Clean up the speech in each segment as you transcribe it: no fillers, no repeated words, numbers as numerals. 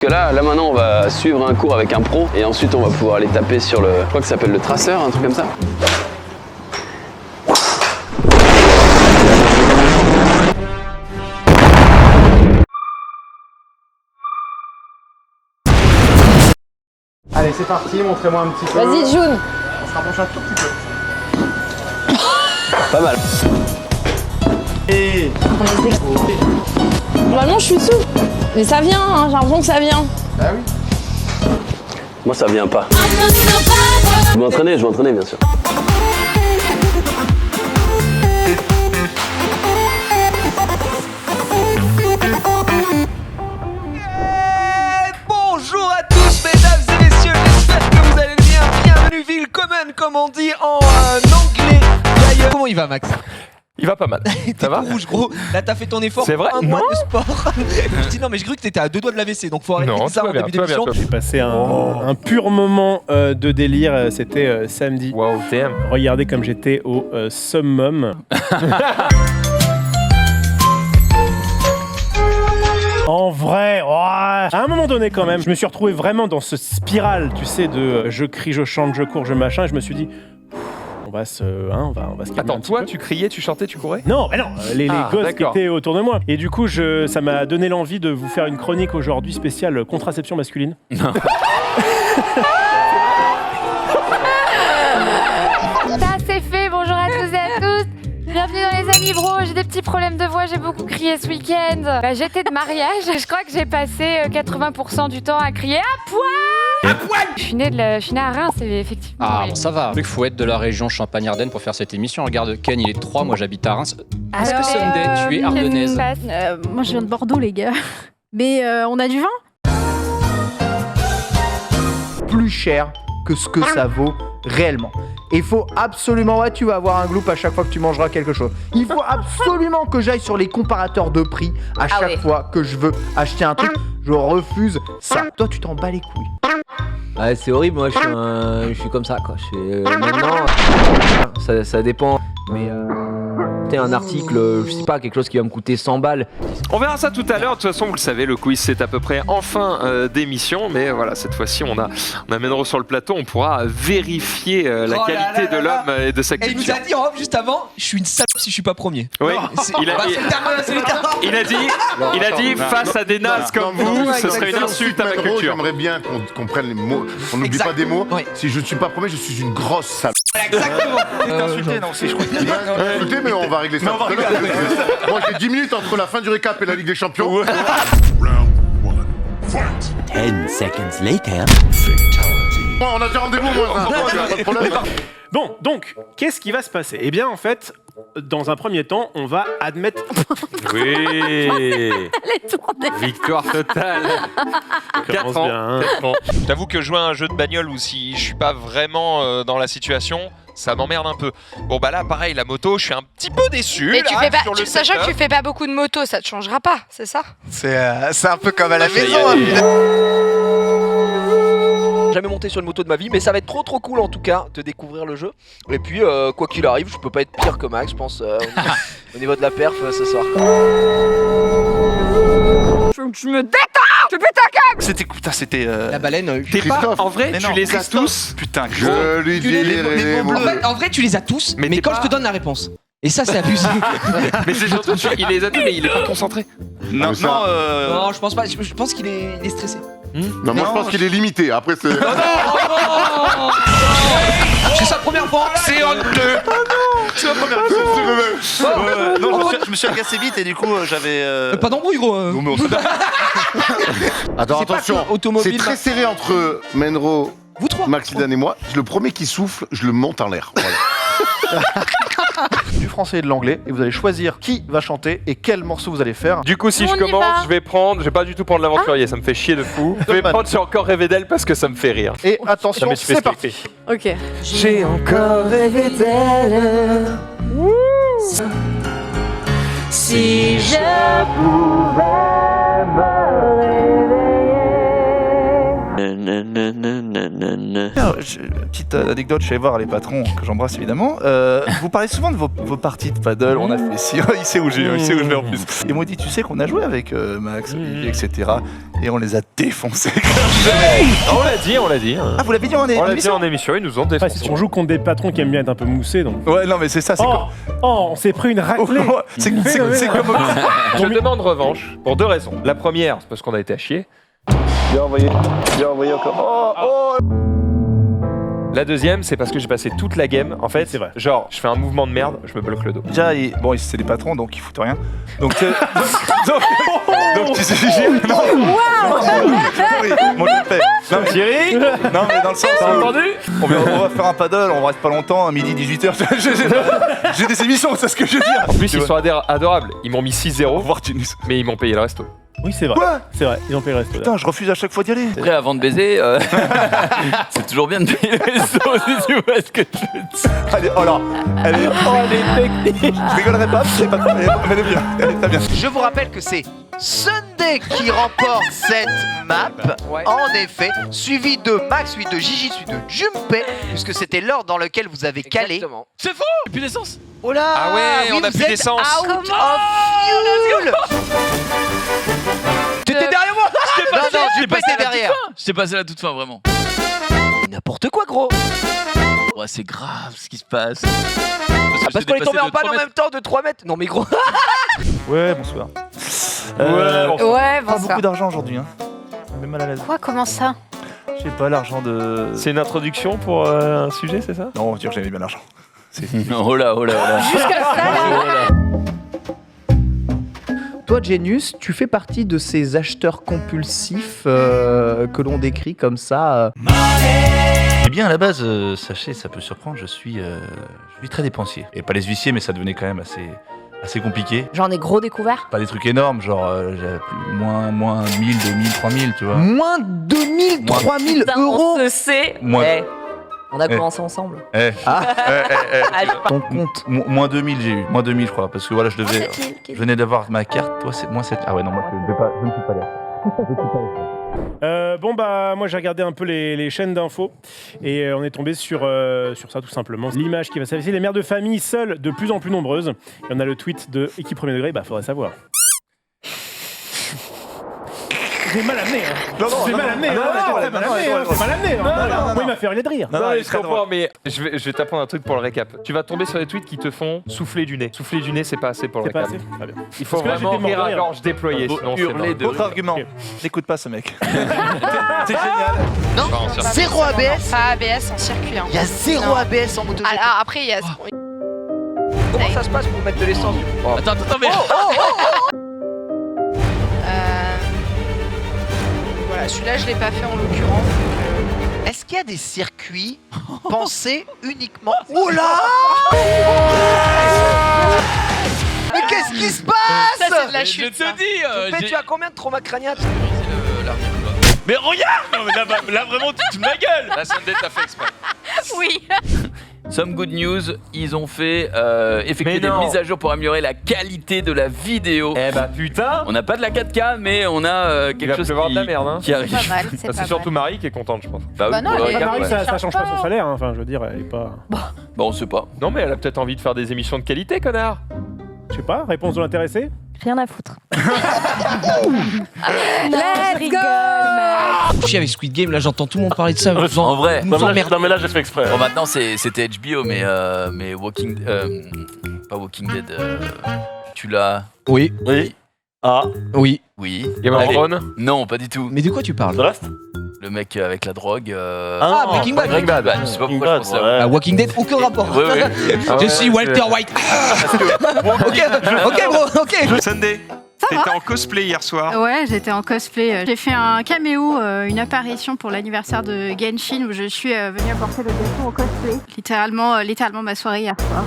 Que là maintenant on va suivre un cours avec un pro et ensuite on va pouvoir aller taper sur le, je crois que ça s'appelle le traceur, un truc comme ça. Allez, c'est parti, montrez-moi un petit peu. Vas-y, June. On se rapproche un tout petit peu. Pas mal. Et... Normalement, je suis dessous. Mais ça vient, hein, j'ai l'impression que ça vient. Bah oui. Moi ça vient pas. Je vais m'entraîner bien sûr. Bonjour à tous mesdames et messieurs, j'espère que vous allez bien. Bienvenue Willkommen comme on dit en anglais. D'ailleurs, comment il va Max? Il va pas mal. Ça va? Rouge gros, là t'as fait ton effort. C'est vrai? Un mois de sport. Je dis non mais je cru que t'étais à 2 doigts de l'AVC donc faut arrêter Non, ça en début d'émission. J'ai passé un pur moment de délire, c'était samedi. Wow, TM. Regardez comme j'étais au summum. En vrai, à un moment donné quand même, je me suis retrouvé vraiment dans ce spirale, tu sais, de je crie, je chante, je cours, je machin, et je me suis dit, on va se calmer. Attends, un petit toi, peu. tu criais, tu chantais, tu courais? Non, mais non, les gosses qui d'accord. étaient autour de moi. Et du coup, ça m'a donné l'envie de vous faire une chronique aujourd'hui spéciale contraception masculine. Ça c'est fait, bonjour à tous et à tous. Bienvenue dans les amis bros, j'ai des petits problèmes de voix, j'ai beaucoup crié ce week-end. J'étais de mariage, je crois que j'ai passé 80% du temps à crier à poil. Je suis née à Reims, c'est effectivement. Ah, oui. bon, ça va. Il faut être de la région Champagne-Ardenne pour faire cette émission. Regarde, Ken, il est de Troyes, moi j'habite à Reims. Est-ce que Sunday, tu es ardennaise? Moi je viens de Bordeaux les gars. Mais on a du vin? Plus cher que ce que ça vaut réellement. Et il faut absolument, tu vas avoir un gloop à chaque fois que tu mangeras quelque chose. Il faut absolument que j'aille sur les comparateurs de prix à chaque fois que je veux acheter un truc. Je refuse ça. Toi, tu t'en bats les couilles. Ouais, c'est horrible, moi je suis comme ça quoi. Maintenant, ça dépend. Mais un article, je sais pas, quelque chose qui va me coûter 100 balles. On verra ça tout à l'heure. De toute façon, vous le savez, le quiz c'est à peu près en fin d'émission. Mais voilà, cette fois-ci, on amènera sur le plateau. On pourra vérifier la qualité de l'homme et de sa Et il nous culture. a dit en off juste avant, je suis une salope si je suis pas premier. Oui, il a dit face à des nazes comme vous, ce serait une insulte à ma culture. J'aimerais bien qu'on prenne les mots, on n'oublie pas des mots. Oui. Si je ne suis pas premier, je suis une grosse salope. Exactement. Insulté, non, si je crois. Écoutez, mais on va régler ça. Moi j'ai 10 minutes entre la fin du récap et la Ligue des Champions. 10 seconds later. On a déjà rendez-vous, moi. Pas de problème. Bon, donc, qu'est-ce qui va se passer? Eh bien, en fait, dans un premier temps, on va admettre... Oui. Victoire totale. 4 ans. Bien, hein. J'avoue que jouer à un jeu de bagnole où si je suis pas vraiment dans la situation, ça m'emmerde un peu. Bon bah là pareil, la moto, je suis un petit peu déçu. Mais là, tu fais pas, sur le sachant setup. que tu fais pas beaucoup de moto, ça te changera pas, c'est ça? C'est un peu comme à la maison, Jamais monté sur une moto de ma vie, mais ça va être trop cool en tout cas de découvrir le jeu. Et puis quoi qu'il arrive, je peux pas être pire que Max, je pense, au niveau de la perf ce soir. Je me détends! Je pète un câble! C'était La baleine. T'es pas, Christophe. en vrai, Mais tu non, les as Christophe. tous. Putain, Je lui dis les mots. En vrai, tu les as tous, mais t'es quand pas- je te donne la réponse. Et ça, c'est abusé. Mais c'est surtout, il les a tous, mais il est pas concentré. Non, ça- non, Non, je pense pas. Je pense qu'il est stressé. Non, moi je pense qu'il est limité. Après, c'est. C'est sa première fois. c'est honteux. C'est la première fois. Non, je me suis agacé vite et du coup j'avais. Pas d'embrouille, gros. Non, mais on s'est- Attends, C'est pas attention. que automobile, C'est très serré entre Menro, Vous trois. Maxidane et moi. Le premier qui souffle, je le monte en l'air. Voilà. Du français et de l'anglais. Et vous allez choisir qui va chanter et quel morceau vous allez faire. Du coup, si On je y commence, va. je vais pas du tout prendre l'aventurier, ça me fait chier de fou. Je vais prendre J'ai encore rêvé d'elle parce que ça me fait rire. Et attention, Mais tu fais c'est ce qu'il parti. fait. Ok. J'ai encore rêvé d'elle. Si je pouvais me réveiller. Petite anecdote, je suis allé voir les patrons que j'embrasse évidemment. Vous parlez souvent de vos parties de paddle, on a fait ci, il sait où je vais en plus. Ils m'ont dit, tu sais qu'on a joué avec Max, Olivier, etc. Et on les a défoncés. On l'a dit. Ah, vous l'avez dit en émission? On l'a dit en émission, ils nous ont défoncé. On joue contre des patrons qui aiment bien être un peu moussés, donc. Ouais, non, mais c'est ça, c'est on s'est pris une raclée. C'est comme Je demande revanche pour 2 raisons. La première, c'est parce qu'on a été à chier. Bien envoyé encore. La deuxième, c'est parce que j'ai passé toute la game. En fait, c'est vrai. Genre, je fais un mouvement de merde, je me bloque le dos. Déjà, c'est des patrons, donc ils foutent rien. Donc tu sais, Non, mais Thierry. Non, mais dans le sens. T'as entendu? On va faire un paddle, on reste pas longtemps, à midi 18h. J'ai des émissions, c'est ce que je veux dire. En plus, ils sont adorables. Ils m'ont mis 6-0. Mais ils m'ont payé le resto. Oui, c'est vrai. Quoi? C'est vrai, ils ont payé le resto. Putain, je refuse à chaque fois d'y aller. Après, avant de baiser, c'est toujours bien de payer le resto si tu vois ce que je veux dire. Allez, elle est technique. Je rigolerai pas, c'est pas trop, mais elle est bien. Elle est très bien. Je vous rappelle que c'est Sunday qui remporte cette map, en effet, suivi de Max, suivi de Gigi, suivi de Jumpé, puisque c'était l'ordre dans lequel vous avez calé. Exactement. C'est faux! Il n'y a plus d'essence! Oh là! Ah ouais, oui, on a vous plus êtes d'essence! Out of fuel! T'étais derrière moi! Non, j'ai pas été derrière! Je t'ai passé la toute fin, vraiment. N'importe quoi, gros! Ouais, c'est grave ce qui se passe. Parce qu'on est tombé en panne en même temps de 3 mètres! Non, mais gros! Ouais, bonsoir. Ouais, Pas bonsoir. beaucoup d'argent aujourd'hui, hein. On est mal à l'aise. Quoi, comment ça? J'ai pas l'argent de. C'est une introduction pour un sujet, c'est ça? Non, on va dire que j'aimais bien l'argent. Oh là. Jusqu'à ça, là. Toi, Genius, tu fais partie de ces acheteurs compulsifs que l'on décrit comme ça. Eh bien, à la base, sachez, ça peut surprendre, je suis très dépensier. Et pas les huissiers, mais ça devenait quand même assez compliqué. J'en ai gros découvert. Pas des trucs énormes, genre moins 1000, 2000, 3000, tu vois. Moins 2000, 3000 euros. On se sait. Moins- Eh, on a commencé ensemble. Ton compte. Moins 2000 j'ai eu, moins 2000 je crois, parce que voilà, je venais d'avoir ma carte, toi c'est moins 7. Ah ouais, non, moi je ne suis pas là. Bon bah moi j'ai regardé un peu les chaînes d'infos et on est tombé sur ça tout simplement. L'image qui va s'afficher, les mères de famille seules de plus en plus nombreuses. Et on a le tweet de Équipe Premier Degré, bah faudrait savoir. J'ai mal amené, hein. C'est mal amené, Moi il m'a fait hurler de rire. Non, je comprends, mais je vais t'apprendre un truc pour le récap. Tu vas tomber sur des tweets qui te font souffler du nez. Souffler du nez, c'est pas assez pour le C'est pas récap. assez. Très bien. Il faut Parce que là, vraiment j'étais mort rire de à rire. gorge déployée, sinon c'est mort. Autre argument, n'écoute pas ce mec. C'est génial. Non, zéro ABS. Pas ABS en circuit. Hein. Il y a zéro ABS en moto. Alors après, il y a. Comment ça se passe pour mettre de l'essence? Attends, mais. Voilà, celui-là, je l'ai pas fait en l'occurrence. Est-ce qu'il y a des circuits pensés uniquement... Oh là! Mais qu'est-ce qui se passe? Ça, c'est de la chute. Je te dis, Mais tu as combien de trauma crânien? Mais regarde! Non, mais là vraiment, tu te ma gueule! La Sunday t'a fait exprès. Oui. Some good news, ils ont fait effectuer des non. mises à jour pour améliorer la qualité de la vidéo. Eh bah putain! On n'a pas de la 4K, mais on a quelque chose de la merde, hein. qui arrive. Pas mal, c'est Bah, pas c'est surtout mal. Marie qui est contente, je pense. Bah non, pour le elle est- récap, Marie, ouais. ça change pas son salaire, hein. Enfin je veux dire, elle est pas... Bon, on sait pas. Non, mais elle a peut-être envie de faire des émissions de qualité, connard. Je sais pas, réponse de l'intéressé. Rien à foutre. Let's go! Je suis avec Squid Game, là j'entends tout le monde parler de ça. En vrai. Nous emmerde. Non, mais là j'ai fait exprès. Bon, maintenant c'était HBO, mais Walking... pas Walking Dead. Tu l'as... Oui. Oui. Ah. Oui. Oui. Game of Allez. Thrones. Non, pas du tout. Mais de quoi tu parles? The Last? Le mec avec la drogue... Ah, Breaking Bad. Breaking Bad. Je sais pas pourquoi je pense à... Ah, Walking Dead, aucun rapport. Ouais, ouais. Je suis Walter White. Ok, bro, ok. Sunday, t'étais en cosplay hier soir. Ouais, j'étais en cosplay. J'ai fait un caméo, une apparition pour l'anniversaire de Genshin où je suis venue apporter le gâteau en cosplay. Littéralement ma soirée hier soir.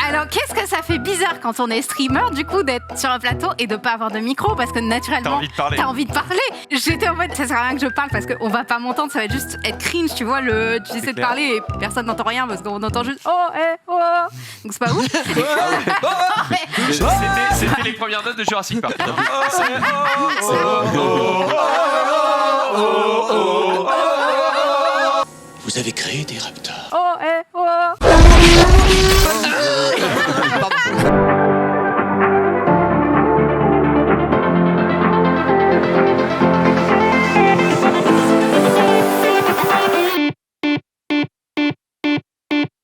Alors, qu'est-ce que ça fait bizarre quand on est streamer, du coup, d'être sur un plateau et de pas avoir de micro parce que naturellement, T'as envie de parler. J'étais en mode, ça sert à rien que je parle parce qu'on va pas m'entendre, ça va juste être cringe, tu vois. Tu essaies de clair. parler et personne n'entend rien parce qu'on entend juste oh, oh. Donc c'est pas ouf. C'était les premières notes de Jurassic Park. avez créé des raptors.